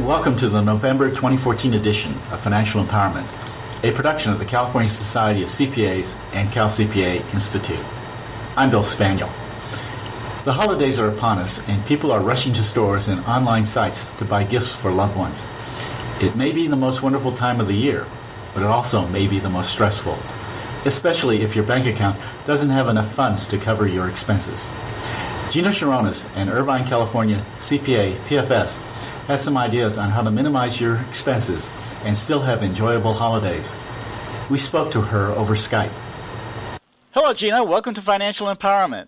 Welcome to the November 2014 edition of Financial Empowerment, a production of the California Society of CPAs and Cal CPA Institute. I'm Bill Spaniel. The holidays are upon us, and people are rushing to stores and online sites to buy gifts for loved ones. It may be the most wonderful time of the year, but it also may be the most stressful, especially if your bank account doesn't have enough funds to cover your expenses. Gina Chironis, an Irvine, California CPA PFS, has some ideas on how to minimize your expenses and still have enjoyable holidays. We spoke to her over Skype. Hello, Gina. Welcome to Financial Empowerment.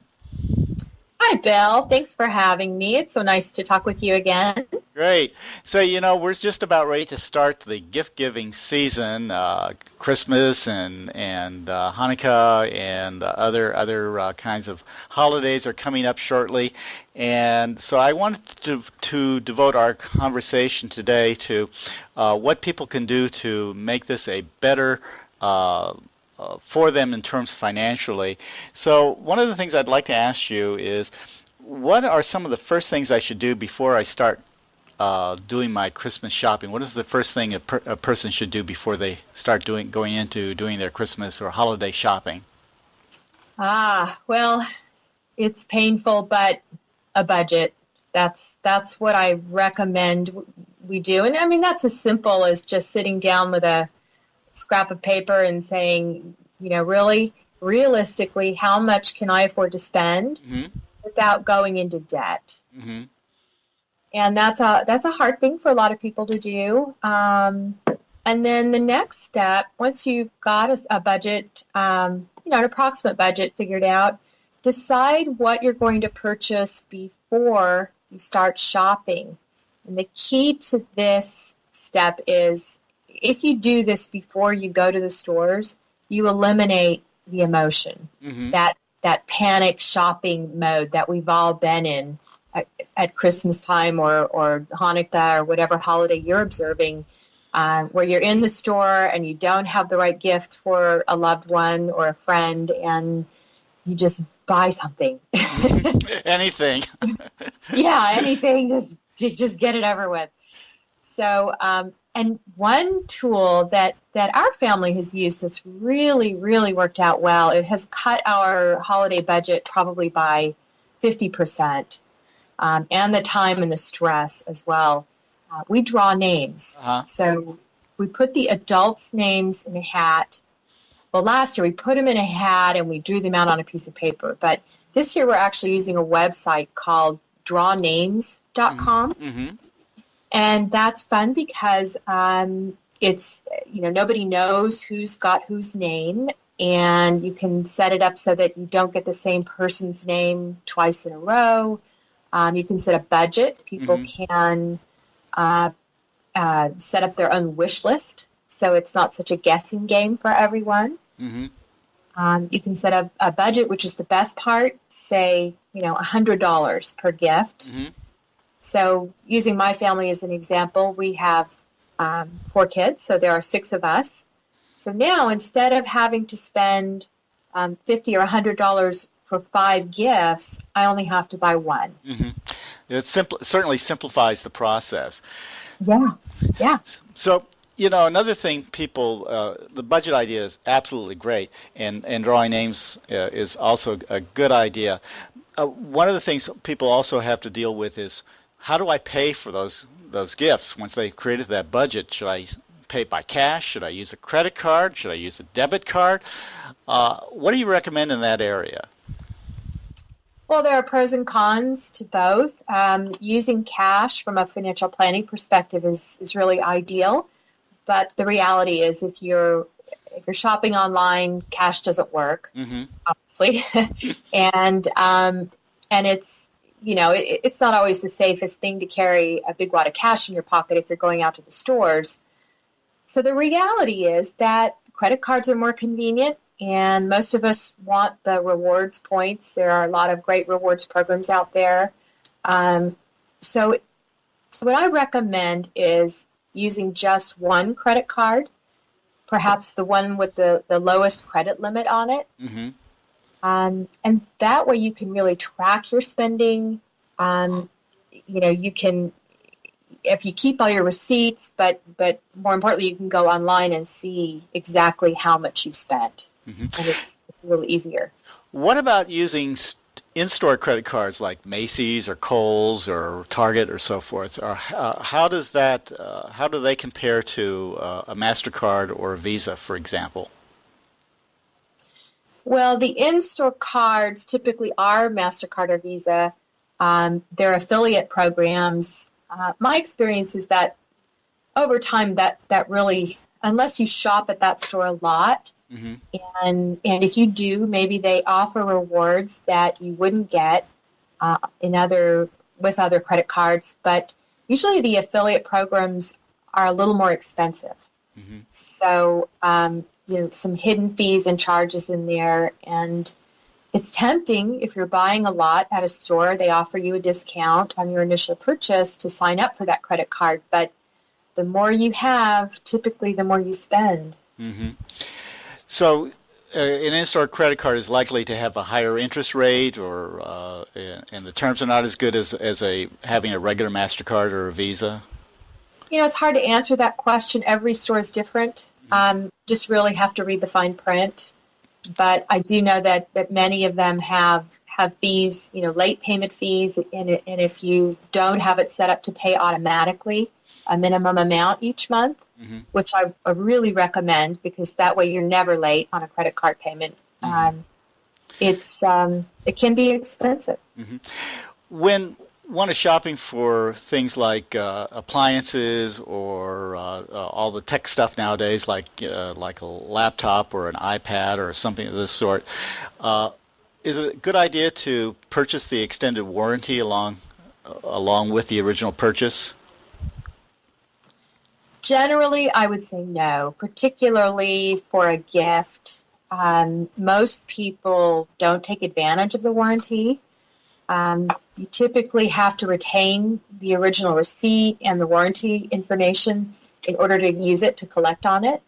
Hi, Bill. Thanks for having me. It's so nice to talk with you again. Great. So, we're just about ready to start the gift-giving season. Christmas and Hanukkah and other kinds of holidays are coming up shortly. And so I wanted to devote our conversation today to what people can do to make this a better for them in terms financially. So one of the things I'd like to ask you is, what are some of the first things I should do before I start doing my Christmas shopping? What is the first thing a person should do before they start going into doing their Christmas or holiday shopping? Well, it's painful, but a budget. That's what I recommend we do. And I mean, that's as simple as just sitting down with a scrap of paper and saying, really, realistically, how much can I afford to spend without going into debt? Mm-hmm. And that's a hard thing for a lot of people to do. And then the next step, once you've got a budget, an approximate budget figured out, decide what you're going to purchase before you start shopping. And the key to this step is, if you do this before you go to the stores, you eliminate the emotion, that panic shopping mode that we've all been in at Christmas time or Hanukkah or whatever holiday you're observing, where you're in the store and you don't have the right gift for a loved one or a friend, and you just buy something. Anything. Yeah, anything. Just get it over with. So, and one tool that our family has used that's really, really worked out well, it has cut our holiday budget probably by 50%, and the time and the stress as well. We draw names. Uh-huh. So we put the adults' names in a hat. Well, last year we put them in a hat and we drew them out on a piece of paper. But this year we're actually using a website called drawnames.com. Mm-hmm. And that's fun because it's, nobody knows who's got whose name, and you can set it up so that you don't get the same person's name twice in a row. You can set a budget. People can set up their own wish list, so it's not such a guessing game for everyone. Mm-hmm. You can set a budget, which is the best part, say, $100 per gift. Mm-hmm. So using my family as an example, we have 4 kids, so there are 6 of us. So now, instead of having to spend $50 or $100 for 5 gifts, I only have to buy 1. Mm-hmm. It certainly simplifies the process. Yeah. So, another thing, people, the budget idea is absolutely great, and drawing names is also a good idea. One of the things people also have to deal with is, how do I pay for those gifts once they've created that budget? Should I pay by cash? Should I use a credit card? Should I use a debit card? What do you recommend in that area? Well, there are pros and cons to both. Using cash from a financial planning perspective is really ideal, but the reality is, if you're shopping online, cash doesn't work, obviously, and it's it's not always the safest thing to carry a big wad of cash in your pocket if you're going out to the stores. So the reality is that credit cards are more convenient, and most of us want the rewards points. There are a lot of great rewards programs out there. So what I recommend is using just one credit card, perhaps the one with the lowest credit limit on it. Mm-hmm. And that way you can really track your spending. You can if you keep all your receipts, but more importantly, you can go online and see exactly how much you've spent, and it's a little easier. What about using in-store credit cards like Macy's or Kohl's or Target or so forth? Or how does that? How do they compare to a MasterCard or a Visa, for example? Well, the in-store cards typically are MasterCard or Visa. They're affiliate programs. My experience is that over time, that really, unless you shop at that store a lot, and if you do, maybe they offer rewards that you wouldn't get with other credit cards. But usually, the affiliate programs are a little more expensive. So, some hidden fees and charges in there, and it's tempting if you're buying a lot at a store. They offer you a discount on your initial purchase to sign up for that credit card. But the more you have, typically the more you spend. So an in-store credit card is likely to have a higher interest rate, or and the terms are not as good as having a regular MasterCard or a Visa? It's hard to answer that question. Every store is different. Just really have to read the fine print. But I do know that many of them have fees, late payment fees, and if you don't have it set up to pay automatically a minimum amount each month, which I really recommend, because that way you're never late on a credit card payment. It can be expensive. When one is shopping for things like appliances or all the tech stuff nowadays, like a laptop or an iPad or something of this sort, is it a good idea to purchase the extended warranty along with the original purchase? Generally, I would say no, particularly for a gift. Most people don't take advantage of the warranty. You typically have to retain the original receipt and the warranty information in order to use it to collect on it.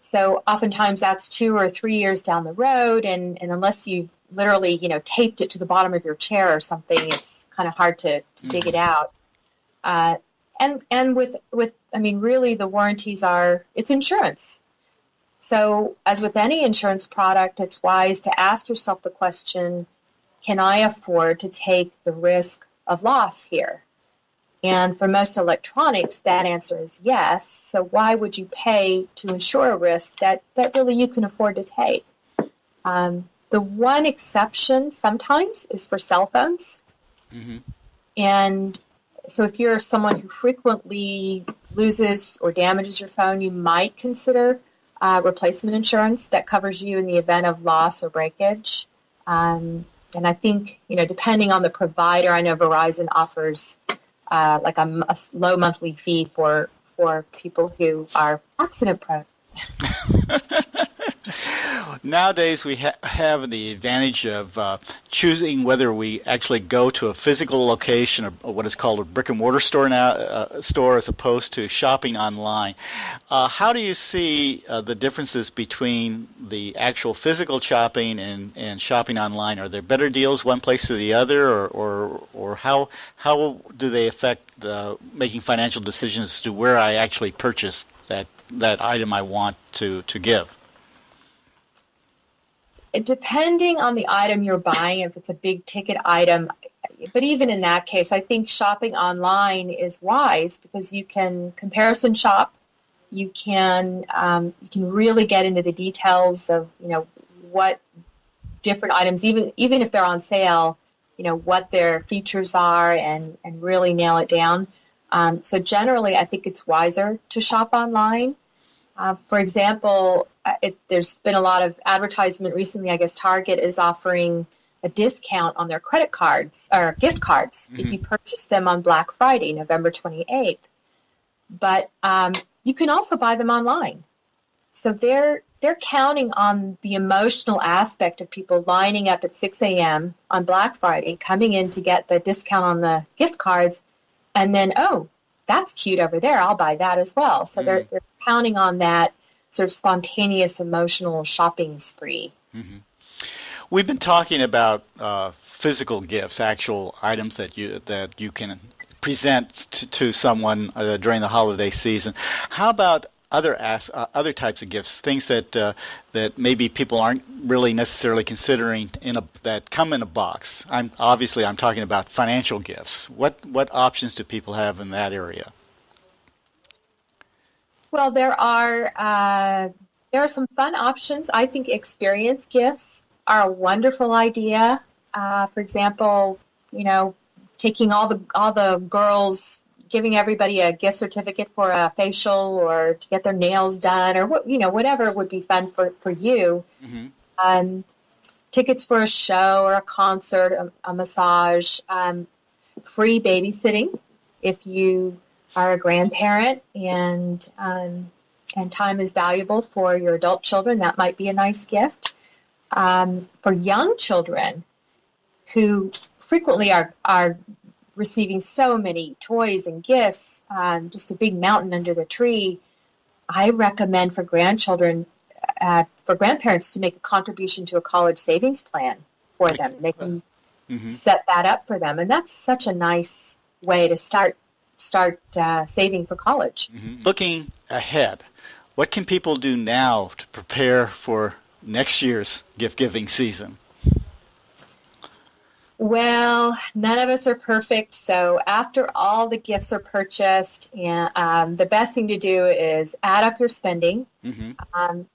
So oftentimes that's 2 or 3 years down the road, and unless you've literally, taped it to the bottom of your chair or something, it's kind of hard to dig it out. And with really the warranties it's insurance. So as with any insurance product, it's wise to ask yourself the question, can I afford to take the risk of loss here? And for most electronics, that answer is yes. So why would you pay to insure a risk that really you can afford to take? The one exception sometimes is for cell phones. And so if you're someone who frequently loses or damages your phone, you might consider replacement insurance that covers you in the event of loss or breakage. And I think, depending on the provider, I know Verizon offers like a low monthly fee for people who are accident prone. Nowadays, we have the advantage of choosing whether we actually go to a physical location or what is called a brick-and-mortar store now, store, as opposed to shopping online. How do you see the differences between the actual physical shopping and shopping online? Are there better deals one place or the other, or how do they affect making financial decisions as to where I actually purchase that item I want to give? Depending on the item you're buying, if it's a big ticket item, but even in that case, I think shopping online is wise because you can comparison shop. You can really get into the details of what different items, even if they're on sale, what their features are, and really nail it down. So generally, I think it's wiser to shop online. For example, there's been a lot of advertisement recently. I guess Target is offering a discount on their credit cards or gift cards if you purchase them on Black Friday, November 28th. But you can also buy them online. So they're counting on the emotional aspect of people lining up at 6 a.m. on Black Friday, coming in to get the discount on the gift cards, and then, oh, that's cute over there, I'll buy that as well. So they're counting on that sort of spontaneous emotional shopping spree. We've been talking about physical gifts, actual items that you can present to someone during the holiday season. How about other types of gifts, things that maybe people aren't really necessarily considering that come in a box? I'm talking about financial gifts. What options do people have in that area? Well, there are some fun options. I think experience gifts are a wonderful idea. For example, taking all the girls, giving everybody a gift certificate for a facial or to get their nails done, or whatever would be fun for you. Mm-hmm. Tickets for a show or a concert, a massage, free babysitting if you are a grandparent and time is valuable for your adult children. That might be a nice gift. For young children who frequently are receiving so many toys and gifts, just a big mountain under the tree, I recommend for grandchildren, for grandparents to make a contribution to a college savings plan for them. They can set that up for them. And that's such a nice way to start saving for college. Mm-hmm. Looking ahead, what can people do now to prepare for next year's gift-giving season? Well, none of us are perfect, so after all the gifts are purchased, the best thing to do is add up your spending,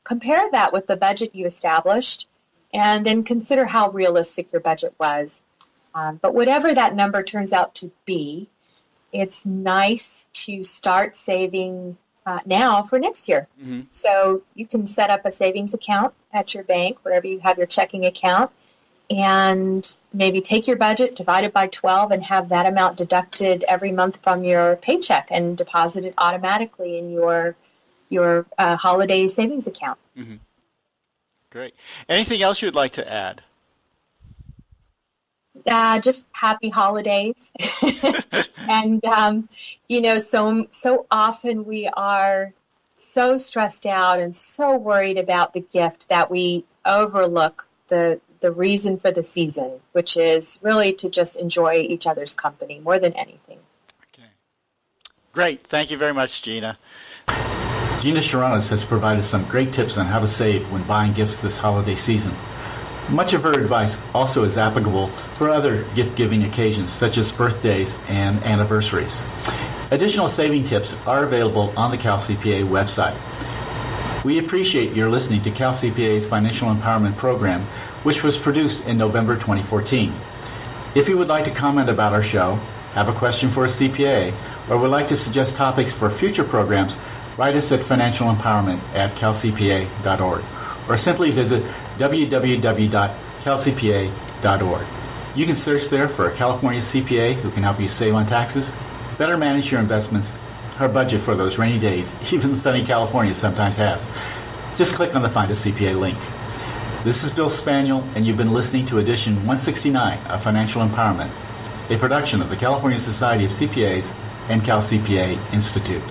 compare that with the budget you established, and then consider how realistic your budget was. But whatever that number turns out to be, it's nice to start saving now for next year. Mm-hmm. So you can set up a savings account at your bank, wherever you have your checking account, and maybe take your budget, divide it by 12, and have that amount deducted every month from your paycheck and deposited automatically in your holiday savings account. Mm-hmm. Great. Anything else you'd like to add? Just happy holidays. And, so often we are so stressed out and so worried about the gift that we overlook the reason for the season, which is really to just enjoy each other's company more than anything. Okay. Great. Thank you very much, Gina. Gina Chironis has provided some great tips on how to save when buying gifts this holiday season. Much of her advice also is applicable for other gift-giving occasions, such as birthdays and anniversaries. Additional saving tips are available on the Cal CPA website. We appreciate your listening to Cal CPA's Financial Empowerment Program, which was produced in November 2014. If you would like to comment about our show, have a question for a CPA, or would like to suggest topics for future programs, write us at financialempowerment@calcpa.org, or simply visit www.calcpa.org. You can search there for a California CPA who can help you save on taxes, better manage your investments, or budget for those rainy days even sunny California sometimes has. Just click on the Find a CPA link. This is Bill Spaniel, and you've been listening to edition 169 of Financial Empowerment, a production of the California Society of CPAs and Cal CPA Institute.